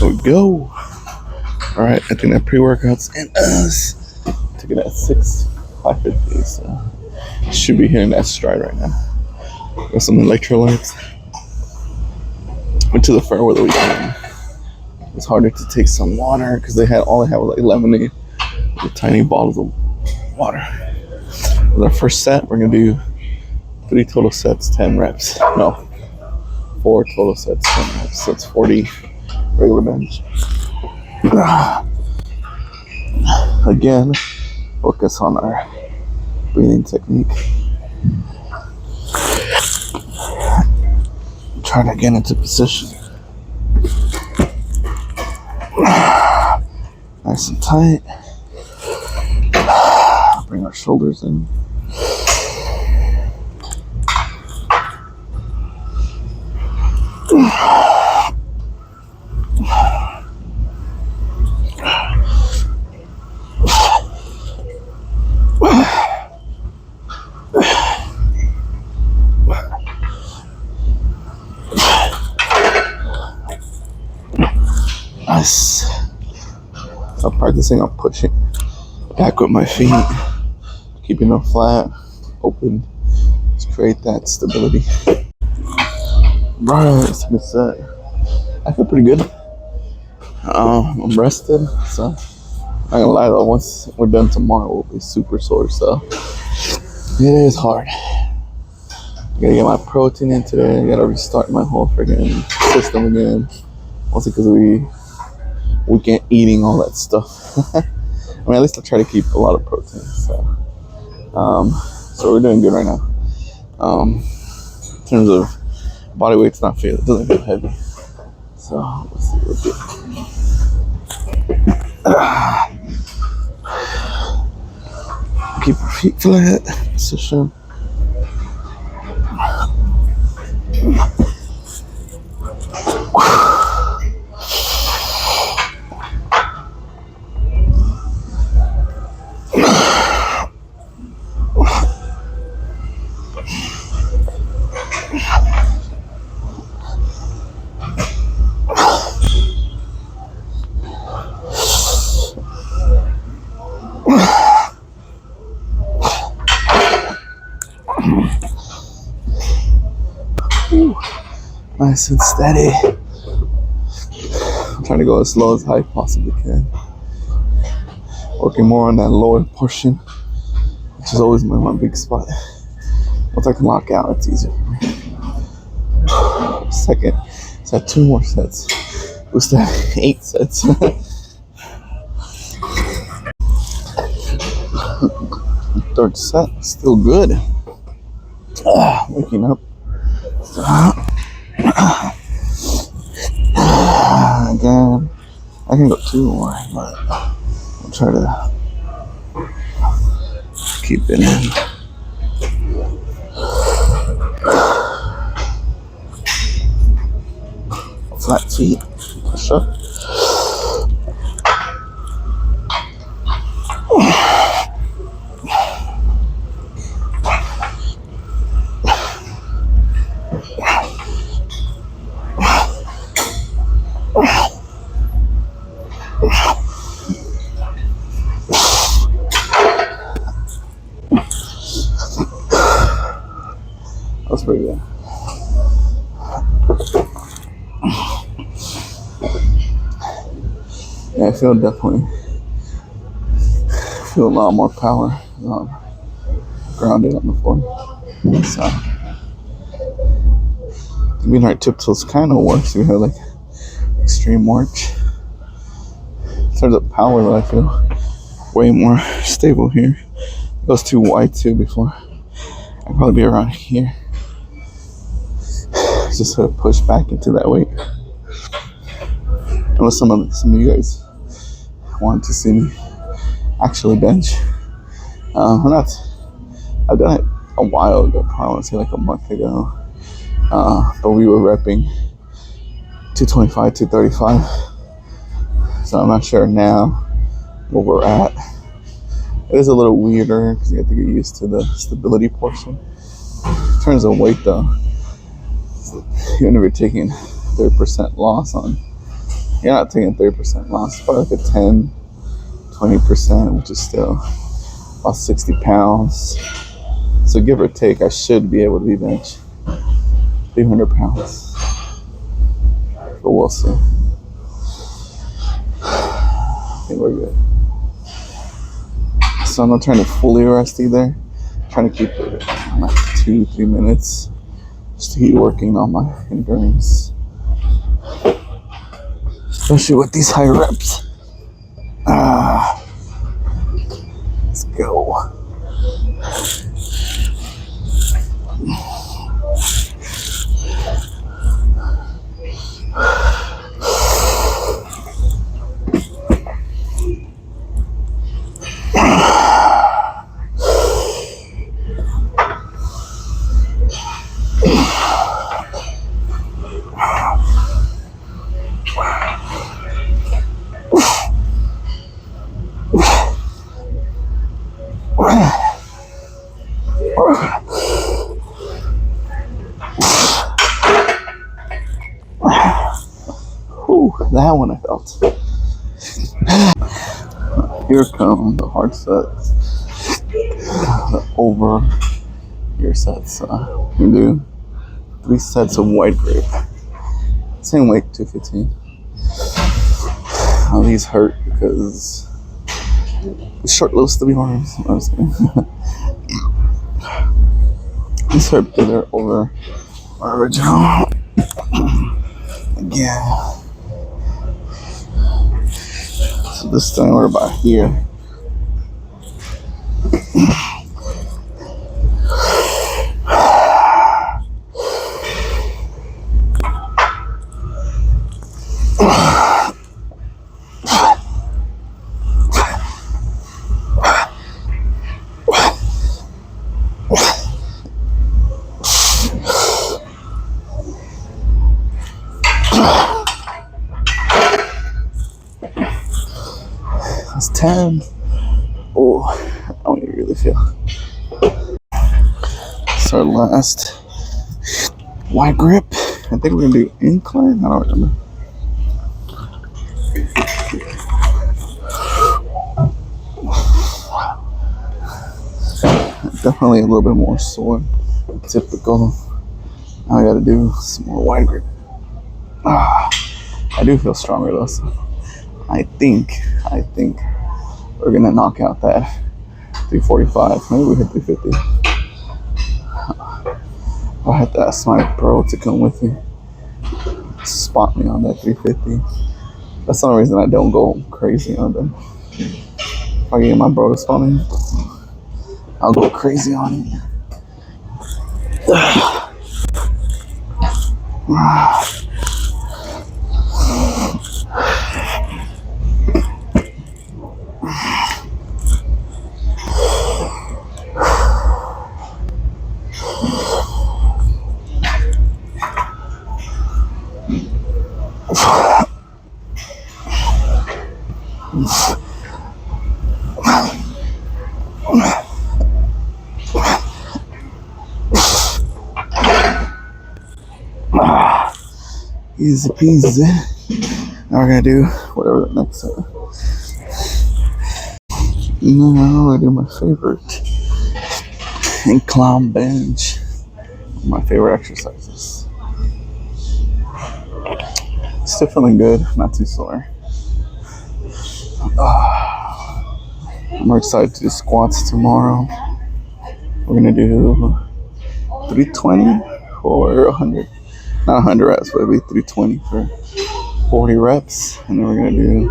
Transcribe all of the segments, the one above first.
There we go. All right, I think that pre-workout's in us. Took it at 5:50, so should be hitting that stride right now. Got some electrolytes. Went to the fair over the weekend. It's harder to take some water because all they had was like lemonade with tiny bottles of water. With our first set, we're gonna do 3 total sets, 10 reps. No, 4 total sets, 10 reps. So it's 40 regular bench. Again, focus on our breathing technique. Try to get into position. Nice and tight. Bring our shoulders in. Nice. So I'm practicing on pushing back with my feet, keeping them flat, open, to create that stability. Right, it's a good set. I feel pretty good. I'm rested, so I'm not gonna lie though, once we're done tomorrow, we'll be super sore, so it is hard. I gotta get my protein in today. I gotta restart my whole freaking system again. Mostly because we can't eating all that stuff. I mean, at least I try to keep a lot of protein. So we're doing good right now. In terms of body weight's not feeling, it doesn't feel heavy. So let's see what we do. Keep our feet flat, position. Nice and steady. I'm trying to go as slow as I possibly can. Working more on that lower portion, which is always my big spot. Once I can lock out, it's easier for me. Second, it's at 2 more sets. What's that? 8 sets. Third set, still good. Waking up. Again, I can go 2 more, but I'll try to keep it in. Flat feet, push up. That's pretty good. Yeah, I feel definitely a lot more power grounded on the floor. So being our tip toes kind of works. We have like extreme march. In terms of power, though, I feel way more stable here. It goes too wide too before. I'd probably be around here. Just sort of push back into that weight. Unless some of you guys want to see me actually bench. I've done it a while ago, probably I want to say like a month ago. But we were repping 225, 235. So I'm not sure now where we're at. It is a little weirder because you have to get used to the stability portion. In terms of weight though, even if you're taking 30% loss on you're not taking 30% loss, probably like a 10, 20%, which is still about 60 pounds. So give or take, I should be able to be bench 300 pounds. But we'll see. I think we're good. So I'm not trying to fully rest either. I'm trying to keep it like 2-3 minutes just to keep working on my endurance. Especially with these high reps. Let's go. That one I felt. Here come the hard sets. The over your sets. We do 3 sets of wide grip. Same weight, 215. These hurt because it's short little stubby arms. I'm just kidding. These hurt because they're over our original. Again. So this time we're about here. That's 10. Oh, I don't even really feel. So our last wide grip. I think we're gonna do incline. I don't remember. Definitely a little bit more sore. Typical. Now I gotta do some more wide grip. I do feel stronger though, so I think we're gonna knock out that 345. Maybe we hit 350. I'll have to ask my bro to come with me, spot me on that 350. That's the only reason I don't go crazy on them. If I get my bro to spot me, I'll go crazy on it. Easy peasy. Now we're gonna do whatever the next set. Now I do my favorite incline bench. My favorite exercises. Still feeling good, not too sore. I'm more excited to do squats tomorrow. We're gonna do 320 or 100. Not 100 reps, but it'll be 320 for 40 reps. And then we're gonna do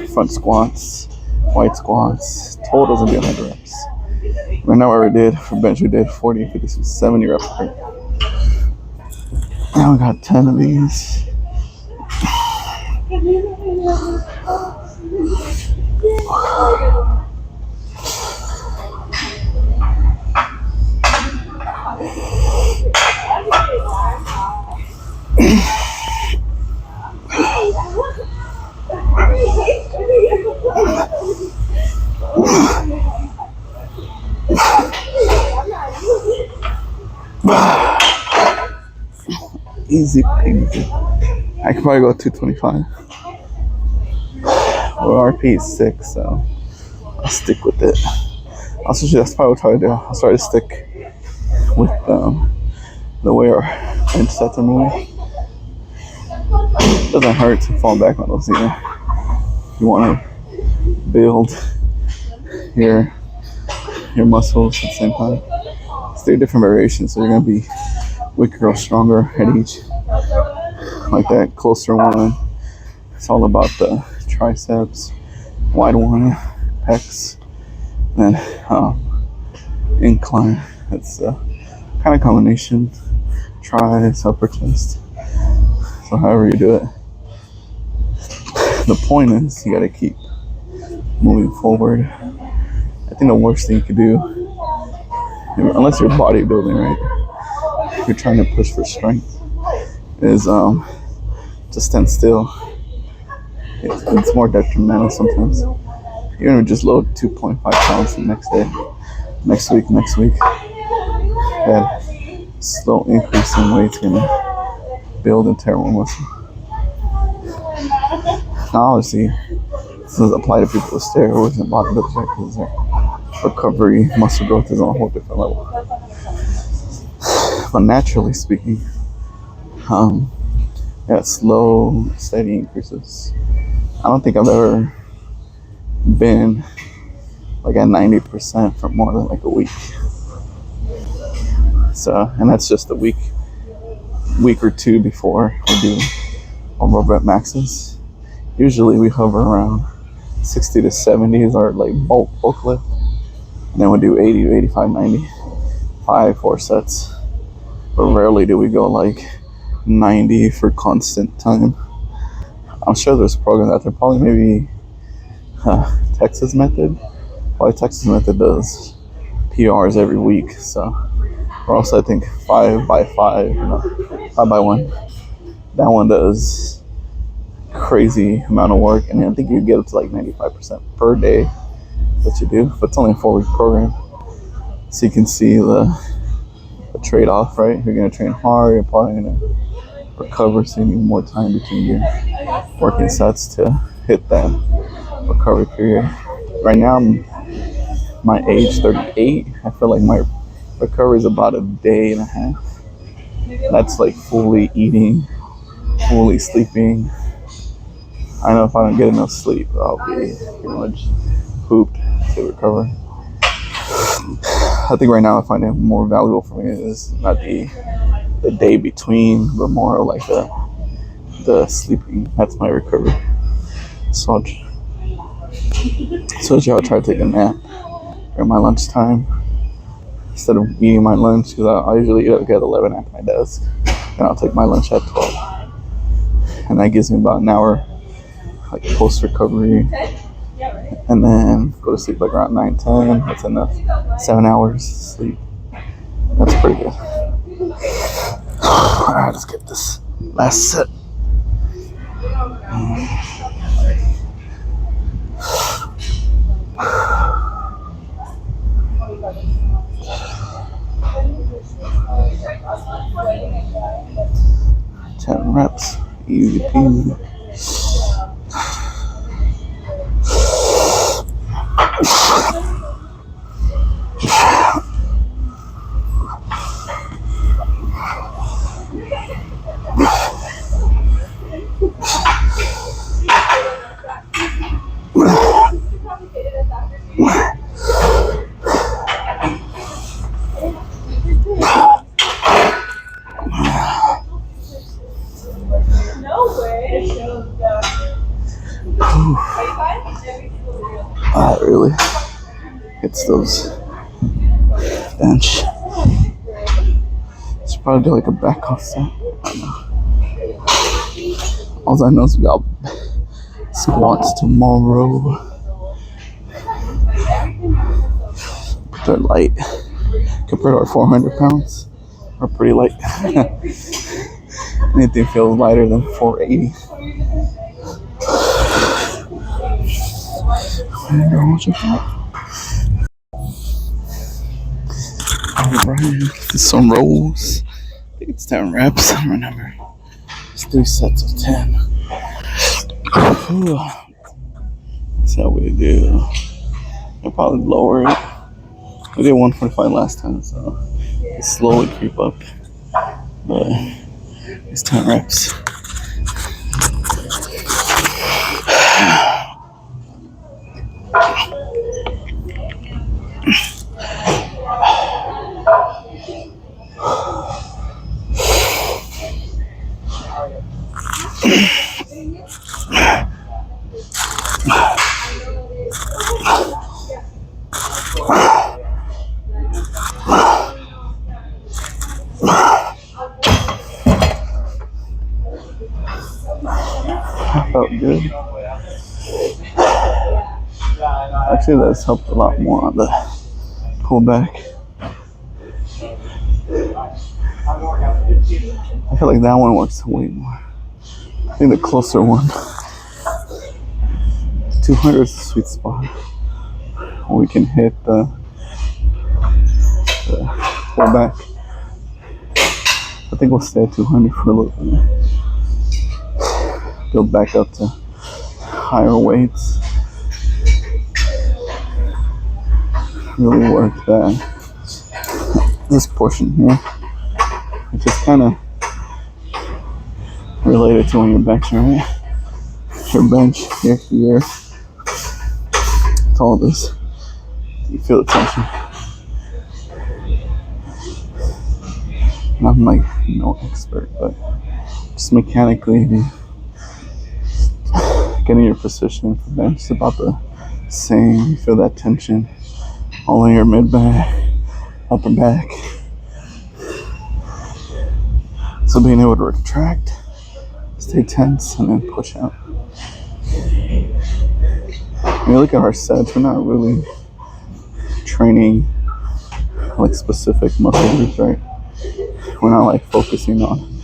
front squats, wide squats. Total's gonna be 100 reps. Right now, what we did for bench, we did 40, 50, 70 reps. Now we got 10 of these. Easy peasy. I could probably go 225. Well, RP is 6, so I'll stick with it. Also, that's probably what I'll try to do. I'll try to stick with the way our bench sets are moving. It doesn't hurt to fall back on those either. You want to build your muscles at the same time. It's 3 different variations, so you're going to be weaker or stronger at each. Like that closer one, it's all about the triceps, wide one, pecs, then incline. It's a kind of combination, tries, upper chest. So however you do it, the point is you got to keep moving forward. I think the worst thing you could do, unless you're bodybuilding, right, if you're trying to push for strength, is just stand still. It's more detrimental sometimes. You're gonna just load 2.5 pounds the next day, next week. That slow increase in weight's gonna build and tear more muscle. Now, obviously, this doesn't apply to people with steroids and bodybuilders because their recovery, muscle growth is on a whole different level. But naturally speaking, slow, steady increases. I don't think I've ever been like at 90% for more than like a week. So, and that's just a week or two before we do our rep maxes. Usually we hover around 60 to 70 is our like bulk lift. And then we do 80 to 85, 90, 4 sets. But rarely do we go like 90 for constant time. I'm sure there's programs out there, probably maybe Texas Method. Probably Texas Method does PRs every week. So, or also I think 5x5, 5x1. That one does crazy amount of work, and I think you get up to like 95% per day that you do. But it's only a 4-week program, so you can see the trade-off, right? You're gonna train hard, you're probably gonna recover, so you need more time between your working sets to hit that recovery period. Right now, my age 38, I feel like my recovery is about a day and a half. That's like fully eating, fully sleeping. I know if I don't get enough sleep, I'll be pretty much pooped to recover. I think right now I find it more valuable for me is not the day between, but more like the sleeping. That's my recovery. So I'll try to take a nap during my lunchtime instead of eating my lunch, because I usually eat at 11 at my desk, and I'll take my lunch at 12, and that gives me about an hour like post recovery, and then go to sleep like around 9, 10. That's enough. 7 hours sleep. That's pretty good. Alright, let's get this last set. Ten reps, easy peasy. That really hits those bench. It's probably like a back off set. I don't know. All I know is we got squats tomorrow. They're light compared to our 400 pounds. We're pretty light. Anything feels lighter than 480. Alright, some rolls. I think it's 10 reps. I don't remember. It's 3 sets of 10. That's how we do. I'll probably lower it. We did 145 last time, so it slowly creep up. But it's 10 reps. That felt good. Actually, that's helped a lot more on the pullback. I feel like that one works way more. I think the closer one, 200 is the sweet spot. We can hit the pullback. I think we'll stay at 200 for a little bit. Go back up to higher weights. Really work this portion here, which is kind of related to when you're benching, right? Your bench here, it's all this. You feel the tension. And I'm like no expert, but just mechanically, getting your position for bench is about the same. You feel that tension all in your mid back, upper back. So being able to retract, stay tense, and then push out. When you look at our sets, we're not really training like specific muscle groups, right? We're not like focusing on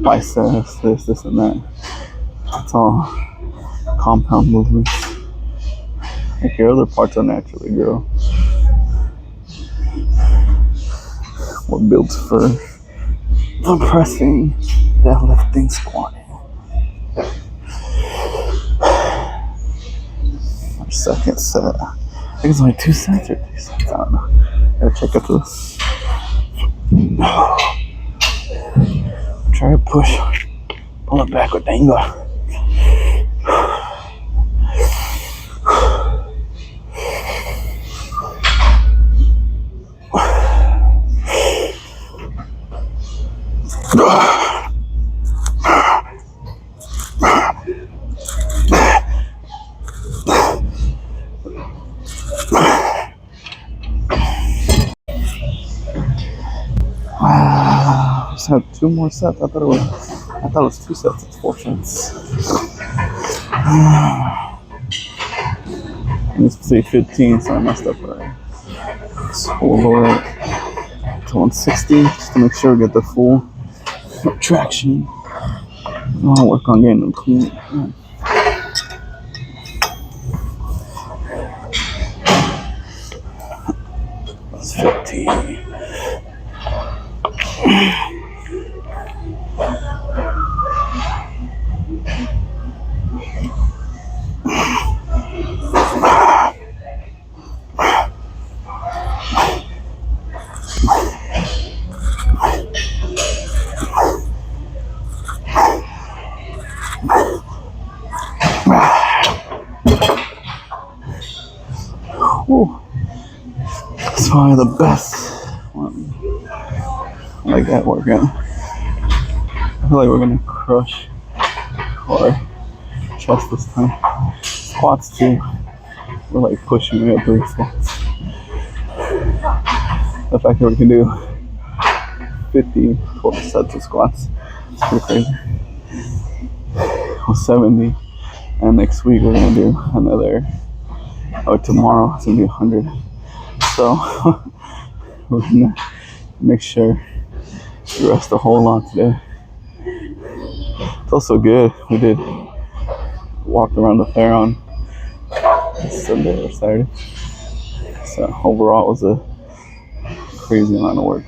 biceps, this, and that. It's all compound movements. Like your other parts will naturally grow. We're built for pressing, deadlifting, squatting. Our second set. I think it's only 2 sets or 3 sets. I don't know. Gotta check out this. Try to push. Pull it back with the angle. Wow, just have 2 more sets. I thought it was 2 sets. It's 4 sets. And it's supposed to be 15, so I messed up already. So we'll lower it to 160 just to make sure we get the full traction. I'll work on getting them clean. That's 15. Ooh. It's probably the best one. I like that workout. I feel like we're gonna crush our chest this time. Squats too. We're like pushing way up the squats. The fact that we can do 50 total sets of squats is pretty crazy. Well, 70, and next week we're gonna do another. Tomorrow it's gonna be 100. So we're gonna make sure we rest a whole lot today. It's also good. We did walk around the fair on Sunday or Saturday. So overall it was a crazy amount of work.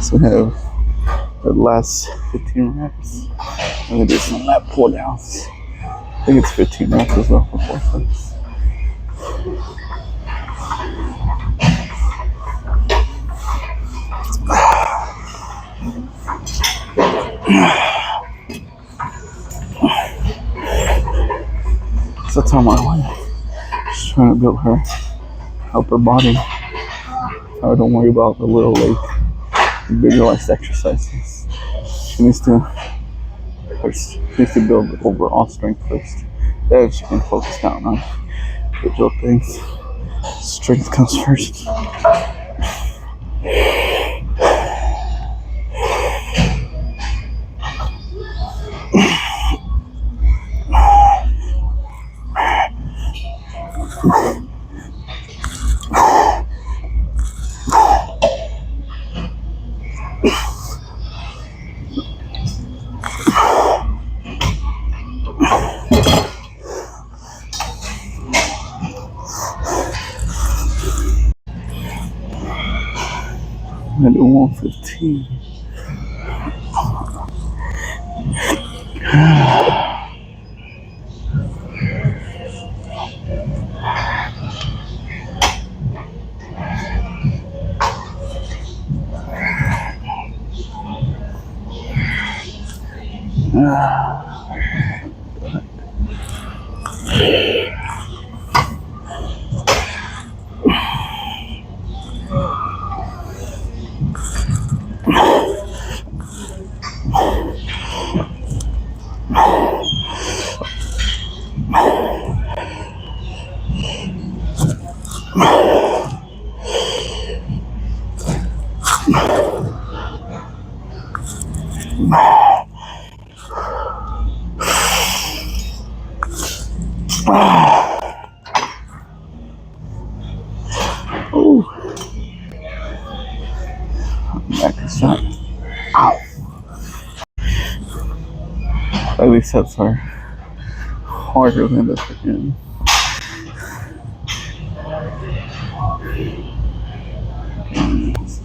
So we have the last 15 reps. I'm gonna do some lat pull downs. I think it's 15 reps as well for 4 sets. So that's how my wife is trying to build her upper body. I don't worry about the little individualized exercises. She needs to build overall strength first. Then she can focus down on individual things. Strength comes first. I'm gonna do 115. Ooh. Back is shot. Ow. At least sets are harder than the freaking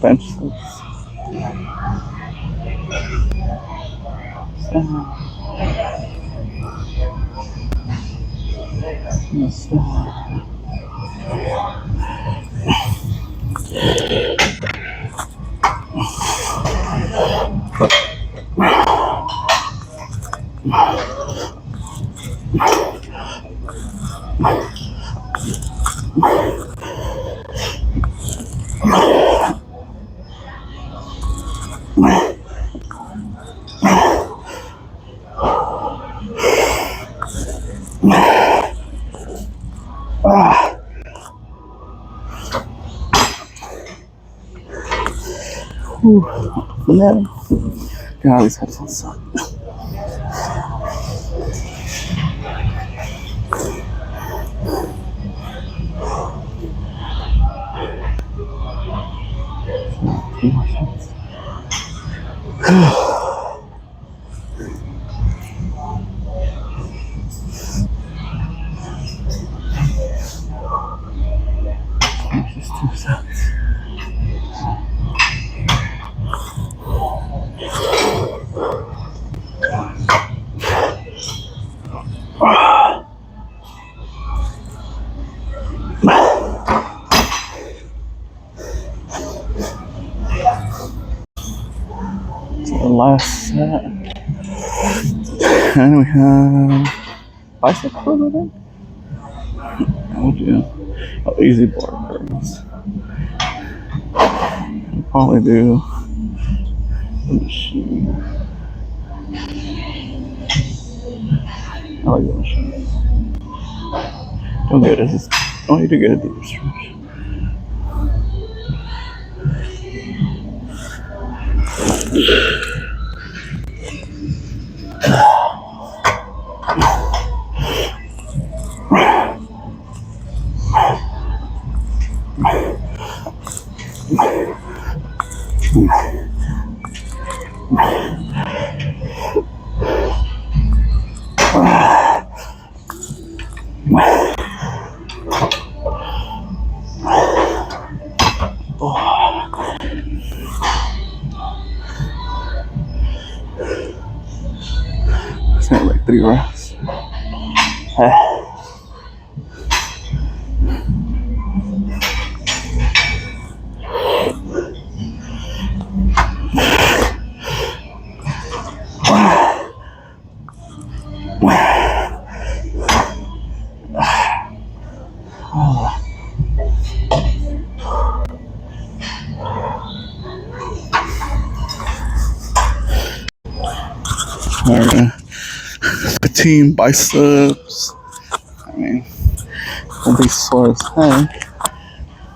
bench sets. No. God, these headphones suck. Few more seconds. Just 2 sets. Last set, and we have bicep curls, I think. We'll do easy bar curls. We'll probably do the machine. I like the machine. Don't get it. I want you to get a deeper stretch. 10, like 3 reps. Alright, team biceps. I mean, won't be sore as heck,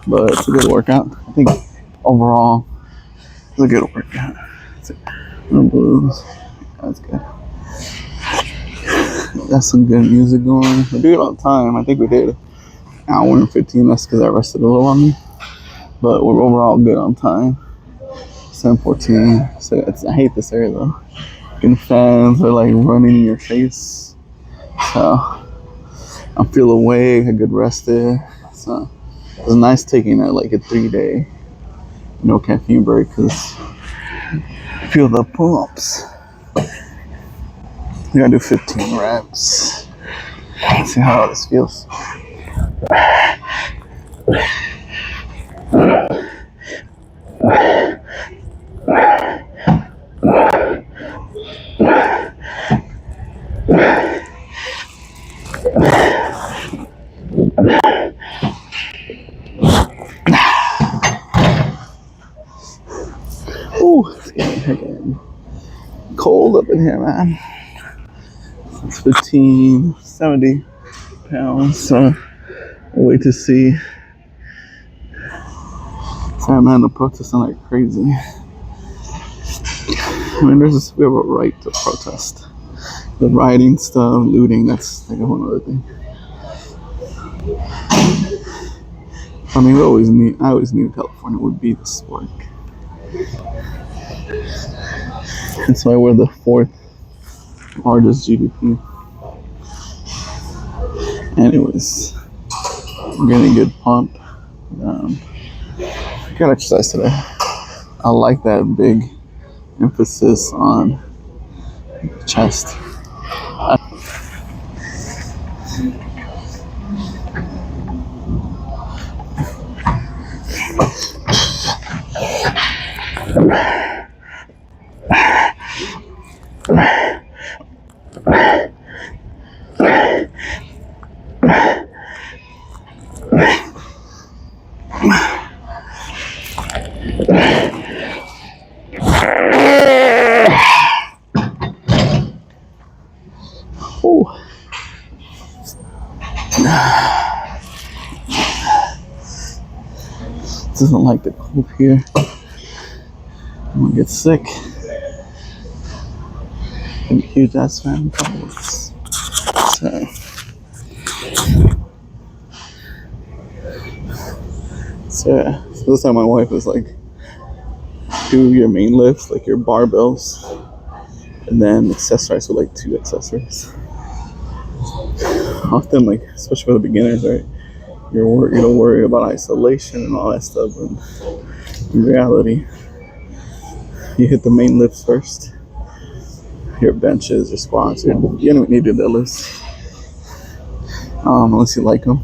but it's a good workout. I think overall, it's a good workout. That's good. Got some good music going. We do it all the time. I think we did an hour and 15. That's because I rested a little longer. But we're overall good on time. 7:14. So I hate this area though. And fans are like running in your face. So I feel awake, a good rested. So it was nice taking like a 3-day no caffeine break because I feel the pull-ups. You gotta do 15 reps. Let's see how this feels. Ooh, it's getting cold up in here, man. It's 15, 70 pounds, so we'll wait to see. Sorry, man, the protesting like crazy. I mean, we have a right to protest. The rioting stuff, looting, that's like a whole other thing. I mean, I always knew California would be the sport. That's why we're the 4th largest GDP. Anyways, I'm getting a good pump. I got exercise today. I like that big emphasis on chest. Doesn't like the cold here. I'm gonna get sick. I'm a huge ass fan of colds. So this time my wife was like, do your main lifts, like your barbells, and then accessorize with like 2 accessories. Often, like, especially for the beginners, right? You don't worry about isolation and all that stuff. And in reality, you hit the main lifts first. Your benches, your squats. You don't need to do deadlifts, unless you like them.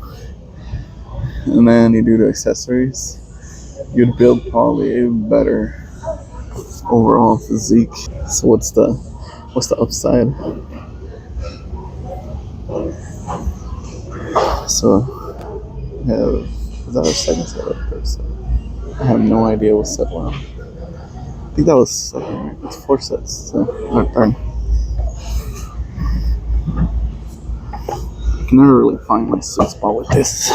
And then you do the accessories. You'd build probably a better overall physique. So what's the upside? So was that our second set or third set? I have no idea what set we're on. I think that was second, right? It's 4 sets. So third. I can never really find my sweet spot with this.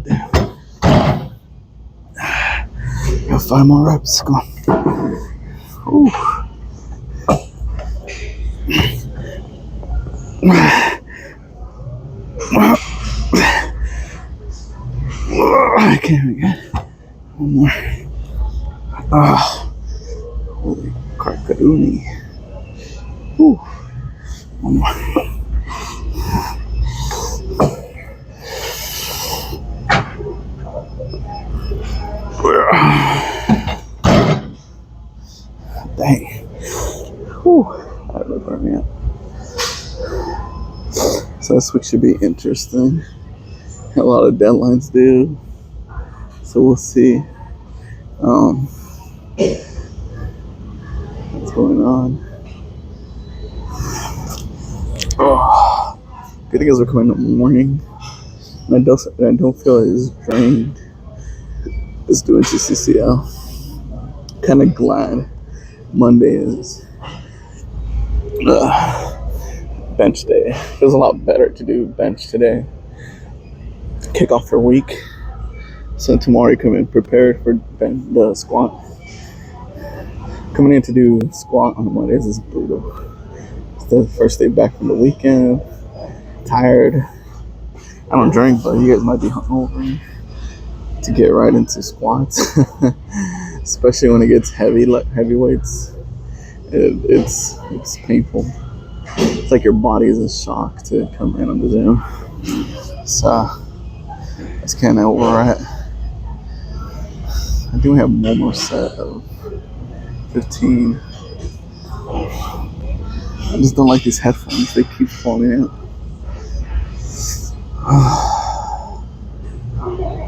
Damn. Got 5 more reps. Go on. Ooh. I can't even get one more. Holy 𝗩𝗘𝗢𝗓𝗡𝗢𝗓. Whew. One more. Dang. Whew. That really burned me up. So this week should be interesting. A lot of deadlines due. So we'll see what's going on. Oh, good thing is we're coming in the morning. And I don't feel as drained as doing GCCL. Kind of glad Monday is bench day. Feels a lot better to do bench today. Kick off for week. So tomorrow you come in prepared for the squat. Coming in to do squat on Mondays is brutal. It's the first day back from the weekend. Tired. I don't drink, but you guys might be hungover to get right into squats. Especially when it gets heavy weights. It's painful. It's like your body is in shock to come in on the gym. So that's kind of where we're at. I think we have one more set of 15. I just don't like these headphones. They keep falling out.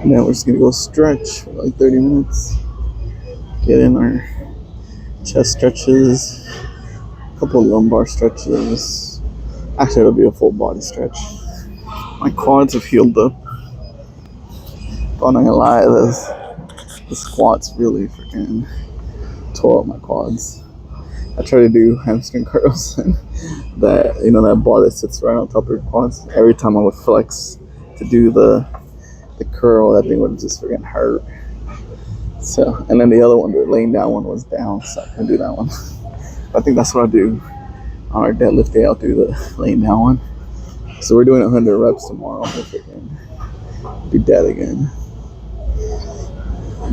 Now we're just gonna go stretch for like 30 minutes. Get in our chest stretches, a couple of lumbar stretches. Actually, it'll be a full body stretch. My quads have healed up. But I'm not gonna lie, the squats really freaking tore up my quads. I try to do hamstring curls and that bar that sits right on top of your quads. Every time I would flex to do the curl, that thing would just freaking hurt. So, and then the other one, the laying down one, was down, so I couldn't do that one. But I think that's what I'll do on our deadlift day. I'll do the laying down one. So we're doing 100 reps tomorrow. I'll freaking be dead again.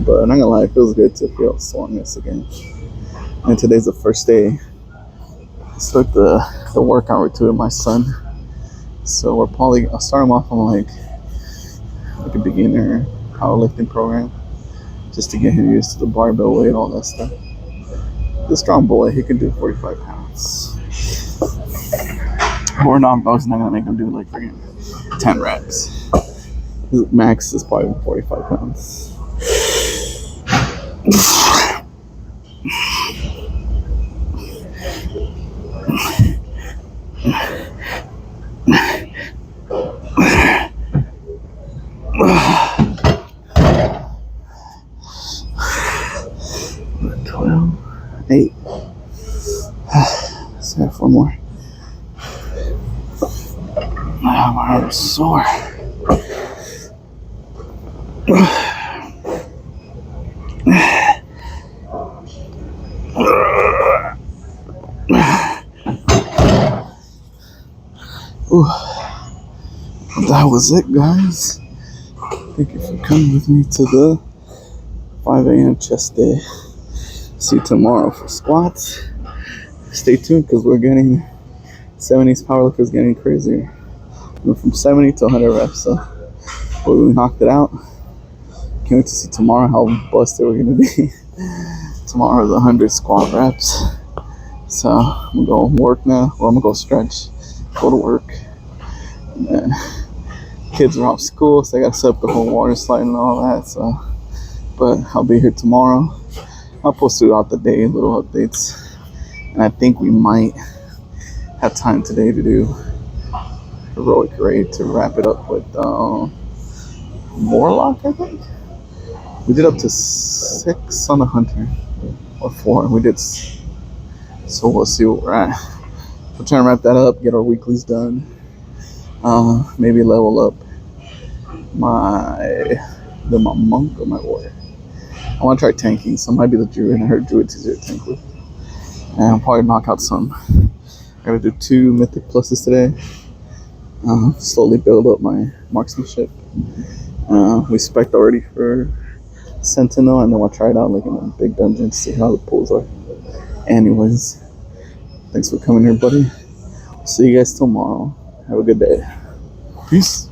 But I'm not gonna lie, it feels good to feel soreness again. And today's the first day I start the workout routine with my son. So I'll start him off on like a beginner powerlifting program, just to get him used to the barbell weight, all that stuff. The strong boy, he can do 45 pounds. I was not gonna make him do like freaking 10 reps. His max is probably 45 pounds. Eight. Let's have 4 more. My arm is sore. That was it, guys. Thank you for coming with me to the 5 a.m. chest day. See you tomorrow for squats. Stay tuned because we're getting 70s Powerlifter is getting crazier. We went from 70 to 100 reps, so we knocked it out. Can't wait to see tomorrow how busted we're gonna be. Tomorrow is 100 squat reps. So I'm gonna go work now. Well, I'm gonna go stretch, go to work. And then kids are off school, so I gotta set up the whole water slide and all that. So, but I'll be here tomorrow. I'll post throughout the day little updates, and I think we might have time today to do 𝗦𝗢𝗘𝗢𝗦 to wrap it up with 𝗦𝗢𝗘𝗢𝗦. I think we did up to 6 on the hunter, or 4. We did, so we'll see what we're at. We're trying to wrap that up, get our weeklies done. Maybe level up my monk or my warrior. I want to try tanking, so it might be the druid. I heard druid's easier to tank with. And I'll probably knock out some. I gotta do 2 mythic pluses today. Slowly build up my marksmanship. We spec'd already for Sentinel, and then I'll try it out like in a big dungeon to see how the pulls are. Anyways, thanks for coming here, buddy. See you guys tomorrow. Have a good day. Peace.